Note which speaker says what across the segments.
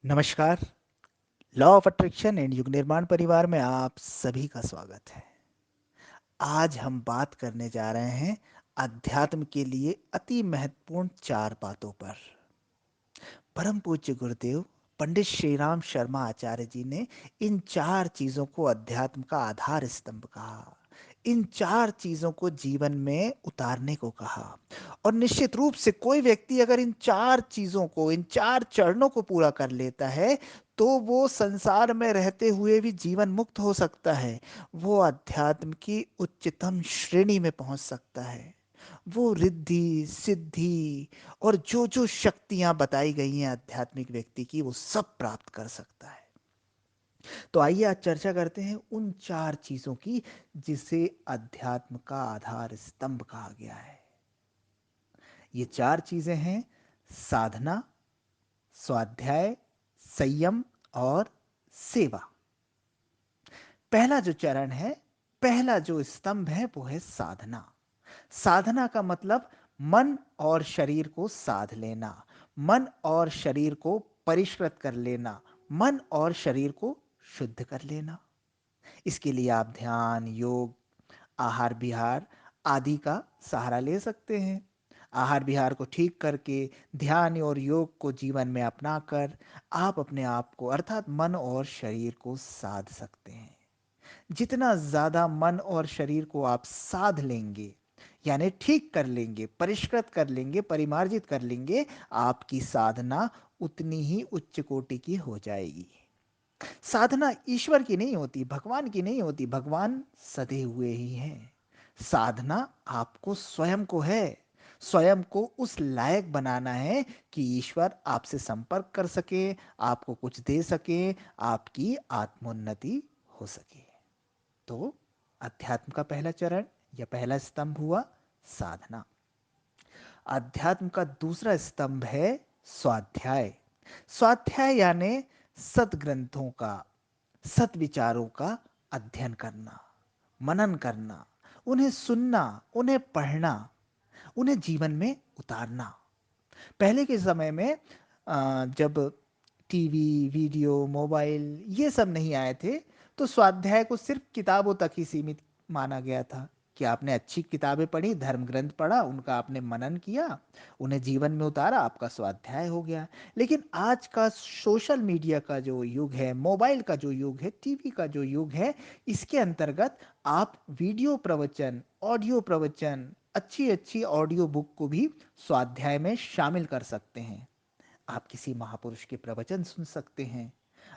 Speaker 1: नमस्कार। Law of attraction and युग निर्माण परिवार में आप सभी का स्वागत है। आज हम बात करने जा रहे हैं अध्यात्म के लिए अति महत्वपूर्ण चार बातों पर। परम पूज्य गुरुदेव पंडित श्री राम शर्मा आचार्य जी ने इन चार चीजों को अध्यात्म का आधार स्तंभ कहा। इन चार चीजों को जीवन में उतारने को कहा। और निश्चित रूप से कोई व्यक्ति अगर इन चार चीजों को, इन चार चरणों को पूरा कर लेता है तो वो संसार में रहते हुए भी जीवन मुक्त हो सकता है। वो अध्यात्म की उच्चतम श्रेणी में पहुंच सकता है। वो रिद्धि सिद्धि और जो जो शक्तियां बताई गई हैं आध्यात्मिक व्यक्ति की, वो सब प्राप्त कर सकता है। तो आइए आज चर्चा करते हैं उन चार चीजों की जिसे अध्यात्म का आधार स्तंभ कहा गया है। ये चार चीजें हैं: साधना, स्वाध्याय, संयम और सेवा। पहला जो चरण है, पहला जो स्तंभ है, वो है साधना। साधना का मतलब मन और शरीर को साध लेना, मन और शरीर को परिष्कृत कर लेना, मन और शरीर को शुद्ध कर लेना। इसके लिए आप ध्यान, योग, आहार विहार आदि का सहारा ले सकते हैं। आहार विहार को ठीक करके, ध्यान और योग को जीवन में अपनाकर आप अपने आप को अर्थात मन और शरीर को साध सकते हैं। जितना ज्यादा मन और शरीर को आप साध लेंगे, यानी ठीक कर लेंगे, परिष्कृत कर लेंगे, परिमार्जित कर लेंगे, आपकी साधना उतनी ही उच्च कोटि की हो जाएगी। साधना ईश्वर की नहीं होती, भगवान की नहीं होती, भगवान सधे हुए ही हैं। साधना आपको स्वयं को है। स्वयं को उस लायक बनाना है कि ईश्वर आपसे संपर्क कर सके, आपको कुछ दे सके, आपकी आत्मोन्नति हो सके। तो अध्यात्म का पहला चरण या पहला स्तंभ हुआ साधना। अध्यात्म का दूसरा स्तंभ है स्वाध्याय। स्वाध्याय यानी सदग्रंथों का, सत विचारों का अध्ययन करना, मनन करना, उन्हें सुनना, उन्हें पढ़ना, उन्हें जीवन में उतारना। पहले के समय में जब टीवी, वीडियो, मोबाइल ये सब नहीं आए थे, तो स्वाध्याय को सिर्फ किताबों तक ही सीमित माना गया था कि आपने अच्छी किताबें पढ़ी, धर्म ग्रंथ पढ़ा, उनका आपने मनन किया, उन्हें जीवन में उतारा, आपका स्वाध्याय हो गया। लेकिन आज का सोशल मीडिया का जो युग है, मोबाइल का जो युग है, टीवी का जो युग है, इसके अंतर्गत आप वीडियो प्रवचन, ऑडियो प्रवचन, अच्छी अच्छी ऑडियो बुक को भी स्वाध्याय में शामिल कर सकते हैं। आप किसी महापुरुष के प्रवचन सुन सकते हैं,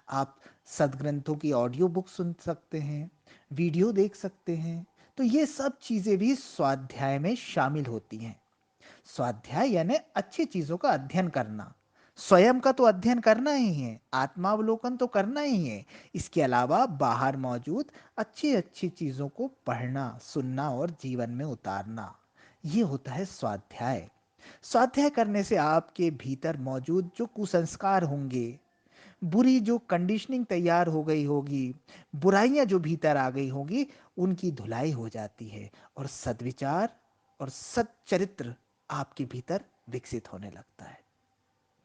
Speaker 1: आप सदग्रंथों की ऑडियो बुक सुन सकते हैं, वीडियो देख सकते हैं। तो ये सब चीजें भी स्वाध्याय में शामिल होती हैं। स्वाध्याय यानी अच्छी चीजों का अध्ययन करना। स्वयं का तो अध्ययन करना ही है, आत्मावलोकन तो करना ही है। इसके अलावा बाहर मौजूद अच्छी अच्छी चीजों को पढ़ना, सुनना और जीवन में उतारना, ये होता है स्वाध्याय। स्वाध्याय करने से आपके भीतर मौजूद जो कुसंस्कार होंगे, बुरी जो कंडीशनिंग तैयार हो गई होगी, बुराइयां जो भीतर आ गई होगी, उनकी धुलाई हो जाती है और सद्विचार और सच्चरित्र आपके भीतर विकसित होने लगता है।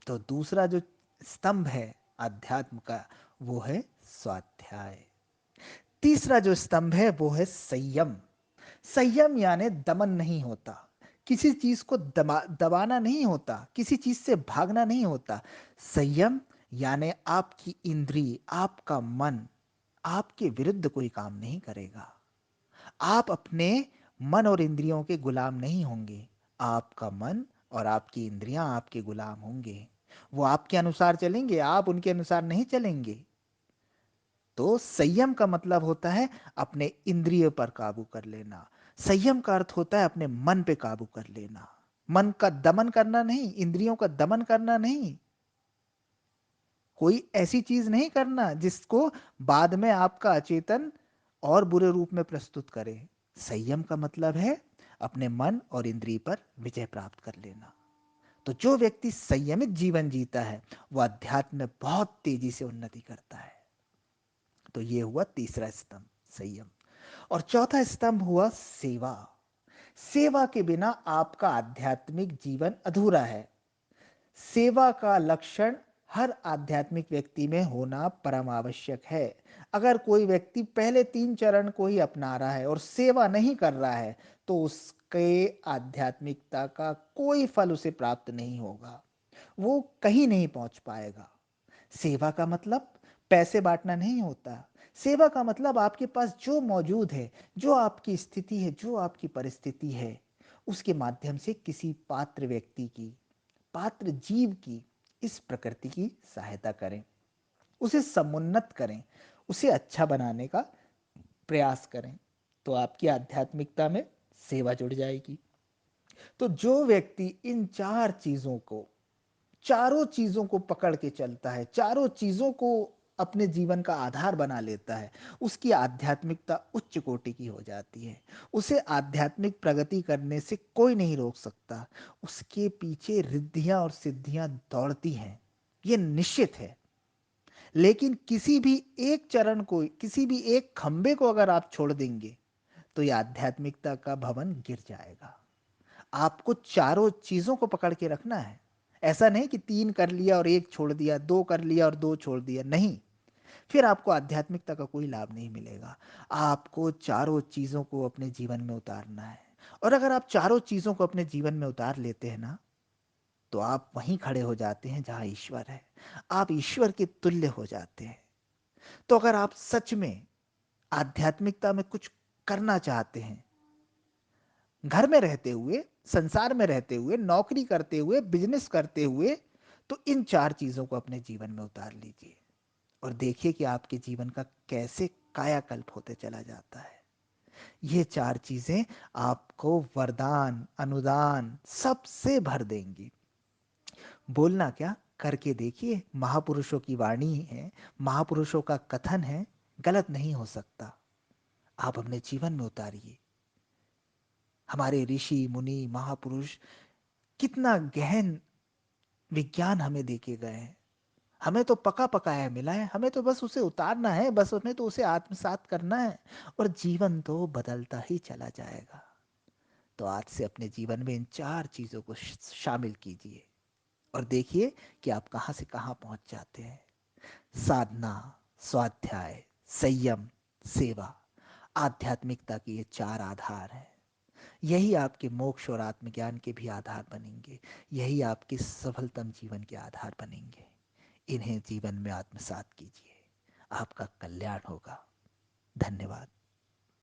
Speaker 1: तो दूसरा जो स्तंभ है अध्यात्म का, वो है स्वाध्याय। तीसरा जो स्तंभ है वो है संयम। संयम यानी दमन नहीं होता, किसी चीज को दबाना नहीं होता, किसी चीज से भागना नहीं होता। संयम यानी आपकी इंद्रिय, आपका मन आपके विरुद्ध कोई काम नहीं करेगा। आप अपने मन और इंद्रियों के गुलाम नहीं होंगे। आपका मन और आपकी इंद्रियां आपके गुलाम होंगे। वो आपके अनुसार चलेंगे, आप उनके अनुसार नहीं चलेंगे। तो संयम का मतलब होता है अपने इंद्रिय पर काबू कर लेना। संयम का अर्थ होता है अपने मन पे काबू कर लेना। मन का दमन करना नहीं, इंद्रियों का दमन करना नहीं, कोई ऐसी चीज नहीं करना जिसको बाद में आपका अचेतन और बुरे रूप में प्रस्तुत करे। संयम का मतलब है अपने मन और इंद्रिय पर विजय प्राप्त कर लेना। तो जो व्यक्ति संयमित जीवन जीता है वह अध्यात्म में बहुत तेजी से उन्नति करता है। तो ये हुआ तीसरा स्तंभ, संयम। और चौथा स्तंभ हुआ सेवा। सेवा के बिना आपका आध्यात्मिक जीवन अधूरा है। सेवा का लक्षण हर आध्यात्मिक व्यक्ति में होना परम आवश्यक है। अगर कोई व्यक्ति पहले 3 चरण को ही अपना रहा है और सेवा नहीं कर रहा है, तो उसके आध्यात्मिकता का कोई फल उसे प्राप्त नहीं होगा। वो कहीं नहीं पहुँच पाएगा। सेवा का मतलब पैसे बाँटना नहीं होता। सेवा का मतलब आपके पास जो मौजूद है, जो आपकी स्थिति है, जो आपकी परिस्थिति है, उसके माध्यम से किसी पात्र व्यक्ति की, पात्र जीव की, इस प्रकृति की सहायता करें, उसे समुन्नत करें, उसे अच्छा बनाने का प्रयास करें। तो आपकी आध्यात्मिकता में सेवा जुड़ जाएगी। तो जो व्यक्ति इन 4 चीज़ों को, चारों चीज़ों को पकड़ के चलता है, चारों चीज़ों को अपने जीवन का आधार बना लेता है, उसकी आध्यात्मिकता उच्च कोटि की हो जाती है। उसे आध्यात्मिक प्रगति करने से कोई नहीं रोक सकता। उसके पीछे रिद्धियाँ और सिद्धियाँ दौड़ती हैं, ये निश्चित है। लेकिन किसी भी एक चरण को, किसी भी एक खंबे को अगर आप छोड़ देंगे, तो ये आध्यात्मिकता का भवन गिर जाएगा। आपको चारों चीज़ों को पकड़ के रखना है। ऐसा नहीं कि 3 कर लिया और 1 छोड़ दिया, 2 कर लिया और 2 छोड़ दिया, नहीं। फिर आपको आध्यात्मिकता का कोई लाभ नहीं मिलेगा। आपको चारों चीज़ों को अपने जीवन में उतारना है। और अगर आप चारों चीज़ों को अपने जीवन में उतार लेते हैं ना, तो आप वहीं खड़े हो जाते हैं जहाँ ईश्वर है। आप ईश्वर के तुल्य हो जाते हैं। तो अगर आप सच में आध्यात्मिकता में कुछ करना चाहते हैं, घर में रहते हुए, संसार में रहते हुए, नौकरी करते हुए, बिजनेस करते हुए, तो इन 4 चीज़ों को अपने जीवन में उतार लीजिए और देखिए कि आपके जीवन का कैसे कायाकल्प होते चला जाता है। ये 4 चीज़ें आपको वरदान, अनुदान सबसे भर देंगी। बोलना क्या, करके देखिए। महापुरुषों की वाणी है, महापुरुषों का कथन है, गलत नहीं हो सकता। आप अपने जीवन में उतारिए। हमारे ऋषि, मुनि, महापुरुष कितना गहन विज्ञान हमें देके गए हैं। हमें तो पका पकाया मिला है, हमें तो बस उसे उतारना है, बस हमें तो उसे आत्मसात करना है और जीवन तो बदलता ही चला जाएगा। तो आज से अपने जीवन में इन 4 चीज़ों को शामिल कीजिए और देखिए कि आप कहाँ से कहाँ पहुँच जाते हैं। साधना, स्वाध्याय, संयम, सेवा, आध्यात्मिकता के ये 4 आधार हैं। यही आपके मोक्ष और आत्मज्ञान के भी आधार बनेंगे। यही आपके सफलतम जीवन के आधार बनेंगे। इन्हें जीवन में आत्मसात कीजिए, आपका कल्याण होगा। धन्यवाद।